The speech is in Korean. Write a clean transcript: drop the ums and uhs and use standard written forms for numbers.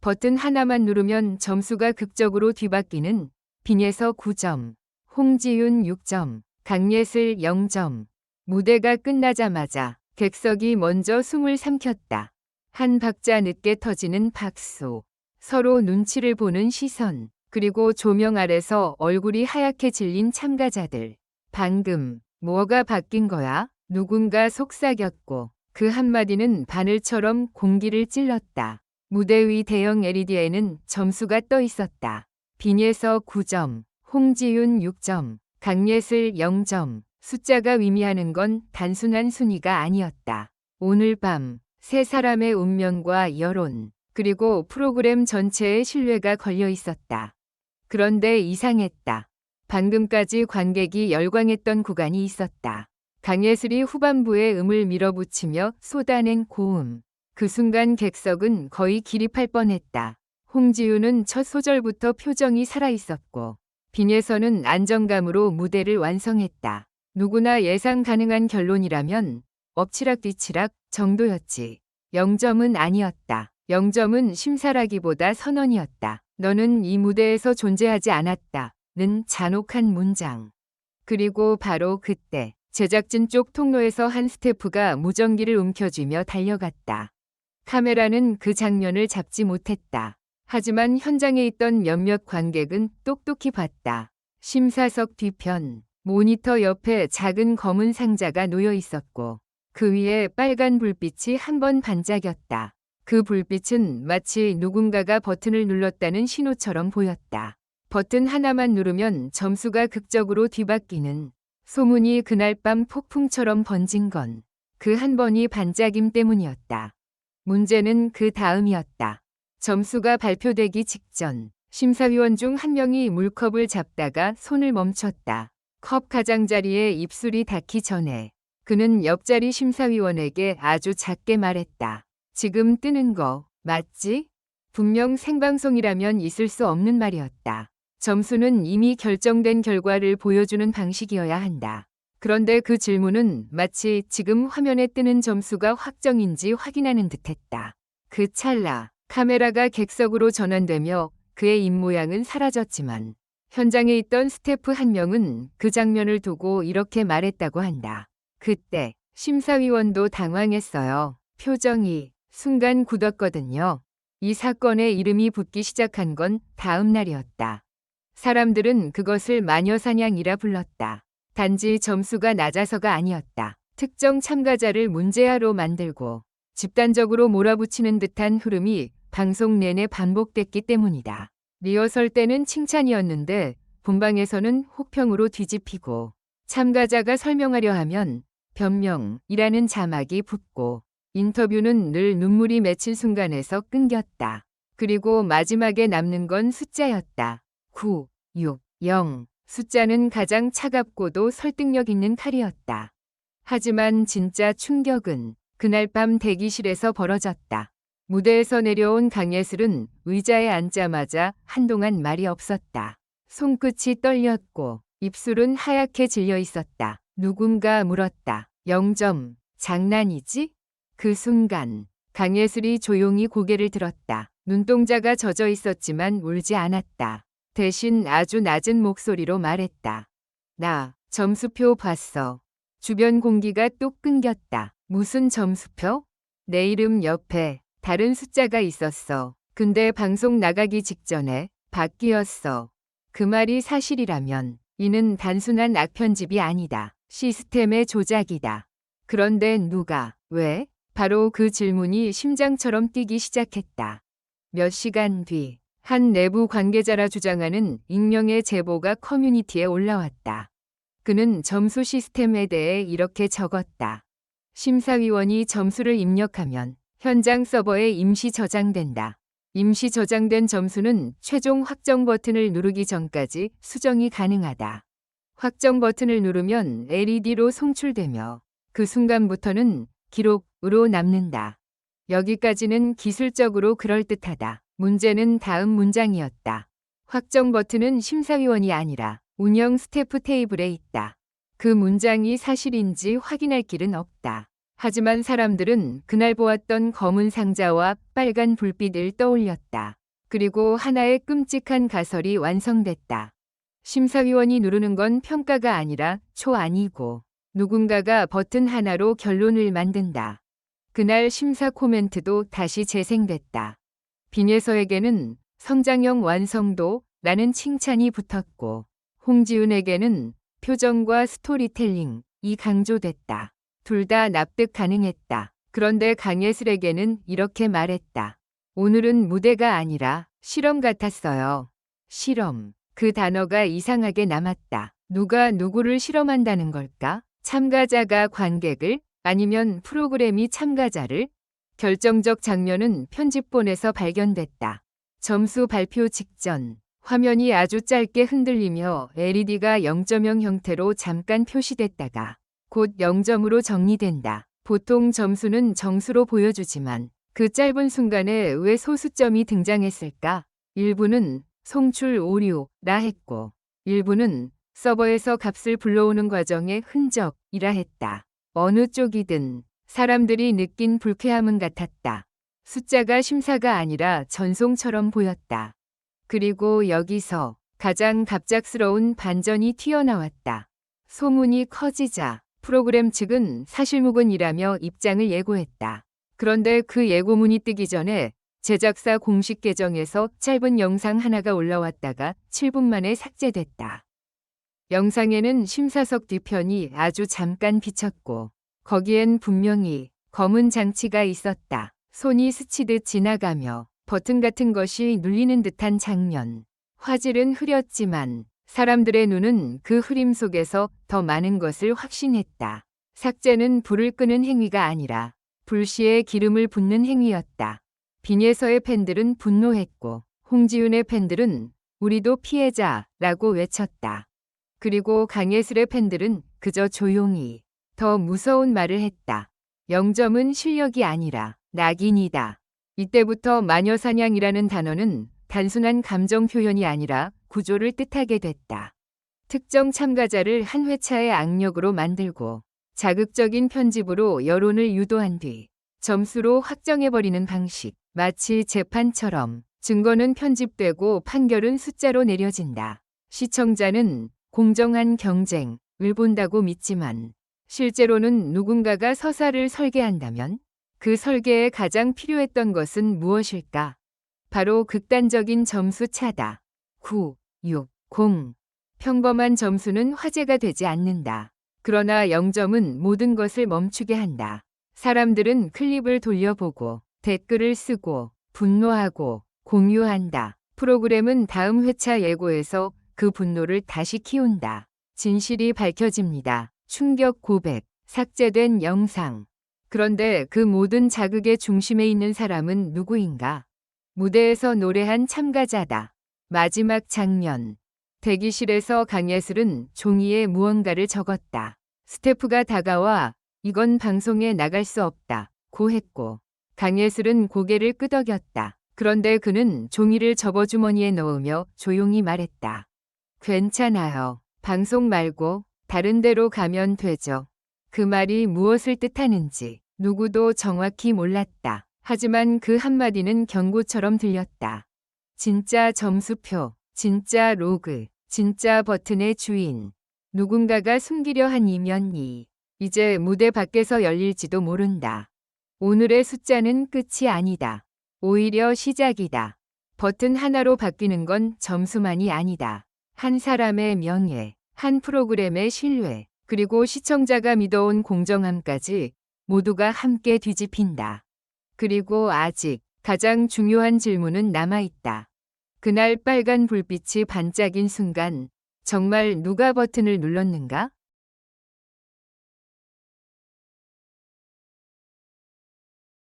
버튼 하나만 누르면 점수가 극적으로 뒤바뀌는 빈에서 9점, 홍지윤 6점, 강예슬 0점. 무대가 끝나자마자 객석이 먼저 숨을 삼켰다. 한 박자 늦게 터지는 박수, 서로 눈치를 보는 시선, 그리고 조명 아래서 얼굴이 하얗게 질린 참가자들. 방금 뭐가 바뀐 거야? 누군가 속삭였고 그 한마디는 바늘처럼 공기를 찔렀다. 무대 위 대형 LED에는 점수가 떠 있었다. 빈에서 9점, 홍지윤 6점, 강예슬 0점. 숫자가 의미하는 건 단순한 순위가 아니었다. 오늘 밤 세 사람의 운명과 여론, 그리고 프로그램 전체의 신뢰가 걸려 있었다. 그런데 이상했다. 방금까지 관객이 열광했던 구간이 있었다. 강예슬이 후반부에 음을 밀어붙이며 쏟아낸 고음. 그 순간 객석은 거의 기립할 뻔했다. 홍지윤은 첫 소절부터 표정이 살아있었고 빈에서는 안정감으로 무대를 완성했다. 누구나 예상 가능한 결론이라면 엎치락뒤치락 정도였지. 0점은 아니었다. 0점은 심사라기보다 선언이었다. 너는 이 무대에서 존재하지 않았다. 는 잔혹한 문장. 그리고 바로 그때 제작진 쪽 통로에서 한 스태프가 무전기를 움켜쥐며 달려갔다. 카메라는 그 장면을 잡지 못했다. 하지만 현장에 있던 몇몇 관객은 똑똑히 봤다. 심사석 뒤편, 모니터 옆에 작은 검은 상자가 놓여 있었고 그 위에 빨간 불빛이 한 번 반짝였다. 그 불빛은 마치 누군가가 버튼을 눌렀다는 신호처럼 보였다. 버튼 하나만 누르면 점수가 극적으로 뒤바뀌는 소문이 그날 밤 폭풍처럼 번진 건 그 한 번이 반짝임 때문이었다. 문제는 그 다음이었다. 점수가 발표되기 직전 심사위원 중 한 명이 물컵을 잡다가 손을 멈췄다. 컵 가장자리에 입술이 닿기 전에 그는 옆자리 심사위원에게 아주 작게 말했다. 지금 뜨는 거 맞지? 분명 생방송이라면 있을 수 없는 말이었다. 점수는 이미 결정된 결과를 보여주는 방식이어야 한다. 그런데 그 질문은 마치 지금 화면에 뜨는 점수가 확정인지 확인하는 듯했다. 그 찰나 카메라가 객석으로 전환되며 그의 입모양은 사라졌지만 현장에 있던 스태프 한 명은 그 장면을 두고 이렇게 말했다고 한다. 그때 심사위원도 당황했어요. 표정이 순간 굳었거든요. 이 사건에 이름이 붙기 시작한 건 다음 날이었다. 사람들은 그것을 마녀사냥이라 불렀다. 단지 점수가 낮아서가 아니었다. 특정 참가자를 문제아로 만들고 집단적으로 몰아붙이는 듯한 흐름이 방송 내내 반복됐기 때문이다. 리허설 때는 칭찬이었는데 본방에서는 혹평으로 뒤집히고 참가자가 설명하려 하면 변명이라는 자막이 붙고 인터뷰는 늘 눈물이 맺힌 순간에서 끊겼다. 그리고 마지막에 남는 건 숫자였다. 9, 6, 0. 숫자는 가장 차갑고도 설득력 있는 칼이었다. 하지만 진짜 충격은 그날 밤 대기실에서 벌어졌다. 무대에서 내려온 강예슬은 의자에 앉자마자 한동안 말이 없었다. 손끝이 떨렸고 입술은 하얗게 질려 있었다. 누군가 물었다. 0점, 장난이지? 그 순간 강예슬이 조용히 고개를 들었다. 눈동자가 젖어 있었지만 울지 않았다. 대신 아주 낮은 목소리로 말했다. 나 점수표 봤어. 주변 공기가 뚝 끊겼다. 무슨 점수표? 내 이름 옆에 다른 숫자가 있었어. 근데 방송 나가기 직전에 바뀌었어. 그 말이 사실이라면 이는 단순한 악편집이 아니다. 시스템의 조작이다. 그런데 누가, 왜? 바로 그 질문이 심장처럼 뛰기 시작했다. 몇 시간 뒤, 한 내부 관계자라 주장하는 익명의 제보가 커뮤니티에 올라왔다. 그는 점수 시스템에 대해 이렇게 적었다. 심사위원이 점수를 입력하면 현장 서버에 임시 저장된다. 임시 저장된 점수는 최종 확정 버튼을 누르기 전까지 수정이 가능하다. 확정 버튼을 누르면 LED로 송출되며 그 순간부터는 기록으로 남는다. 여기까지는 기술적으로 그럴듯하다. 문제는 다음 문장이었다. 확정 버튼은 심사위원이 아니라 운영 스태프 테이블에 있다. 그 문장이 사실인지 확인할 길은 없다. 하지만 사람들은 그날 보았던 검은 상자와 빨간 불빛을 떠올렸다. 그리고 하나의 끔찍한 가설이 완성됐다. 심사위원이 누르는 건 평가가 아니라 초안이고 누군가가 버튼 하나로 결론을 만든다. 그날 심사 코멘트도 다시 재생됐다. 빈예서에게는 성장형 완성도라는 칭찬이 붙었고 홍지윤에게는 표정과 스토리텔링이 강조됐다. 둘 다 납득 가능했다. 그런데 강예슬에게는 이렇게 말했다. 오늘은 무대가 아니라 실험 같았어요. 실험. 그 단어가 이상하게 남았다. 누가 누구를 실험한다는 걸까? 참가자가 관객을? 아니면 프로그램이 참가자를? 결정적 장면은 편집본에서 발견됐다. 점수 발표 직전 화면이 아주 짧게 흔들리며 LED가 0.0 형태로 잠깐 표시됐다가 곧 0점으로 정리된다. 보통 점수는 정수로 보여주지만 그 짧은 순간에 왜 소수점이 등장했을까? 일부는 송출 오류라 했고 일부는 서버에서 값을 불러오는 과정의 흔적이라 했다. 어느 쪽이든 사람들이 느낀 불쾌함은 같았다. 숫자가 심사가 아니라 전송처럼 보였다. 그리고 여기서 가장 갑작스러운 반전이 튀어나왔다. 소문이 커지자 프로그램 측은 사실무근이라며 입장을 예고했다. 그런데 그 예고문이 뜨기 전에 제작사 공식 계정에서 짧은 영상 하나가 올라왔다가 7분 만에 삭제됐다. 영상에는 심사석 뒤편이 아주 잠깐 비쳤고 거기엔 분명히 검은 장치가 있었다. 손이 스치듯 지나가며 버튼 같은 것이 눌리는 듯한 장면. 화질은 흐렸지만 사람들의 눈은 그 흐림 속에서 더 많은 것을 확신했다. 삭제는 불을 끄는 행위가 아니라 불씨에 기름을 붓는 행위였다. 빈예서의 팬들은 분노했고 홍지윤의 팬들은 우리도 피해자라고 외쳤다. 그리고 강예슬의 팬들은 그저 조용히 더 무서운 말을 했다. 0점은 실력이 아니라 낙인이다. 이때부터 마녀사냥이라는 단어는 단순한 감정 표현이 아니라 구조를 뜻하게 됐다. 특정 참가자를 한 회차의 악력으로 만들고 자극적인 편집으로 여론을 유도한 뒤 점수로 확정해버리는 방식. 마치 재판처럼 증거는 편집되고 판결은 숫자로 내려진다. 시청자는 공정한 경쟁을 본다고 믿지만 실제로는 누군가가 서사를 설계한다면 그 설계에 가장 필요했던 것은 무엇일까? 바로 극단적인 점수 차다. 9, 6, 0. 평범한 점수는 화제가 되지 않는다. 그러나 0점은 모든 것을 멈추게 한다. 사람들은 클립을 돌려보고 댓글을 쓰고 분노하고 공유한다. 프로그램은 다음 회차 예고에서 그 분노를 다시 키운다. 진실이 밝혀집니다. 충격 고백, 삭제된 영상. 그런데 그 모든 자극의 중심에 있는 사람은 누구인가? 무대에서 노래한 참가자다. 마지막 장면. 대기실에서 강예슬은 종이에 무언가를 적었다. 스태프가 다가와 이건 방송에 나갈 수 없다 고 했고 강예슬은 고개를 끄덕였다. 그런데 그는 종이를 접어주머니에 넣으며 조용히 말했다. 괜찮아요. 방송 말고 다른 데로 가면 되죠. 그 말이 무엇을 뜻하는지 누구도 정확히 몰랐다. 하지만 그 한마디는 경고처럼 들렸다. 진짜 점수표, 진짜 로그, 진짜 버튼의 주인. 누군가가 숨기려 한 이면이 이제 무대 밖에서 열릴지도 모른다. 오늘의 숫자는 끝이 아니다. 오히려 시작이다. 버튼 하나로 바뀌는 건 점수만이 아니다. 한 사람의 명예, 한 프로그램의 신뢰, 그리고 시청자가 믿어온 공정함까지 모두가 함께 뒤집힌다. 그리고 아직 가장 중요한 질문은 남아있다. 그날 빨간 불빛이 반짝인 순간 정말 누가 버튼을 눌렀는가?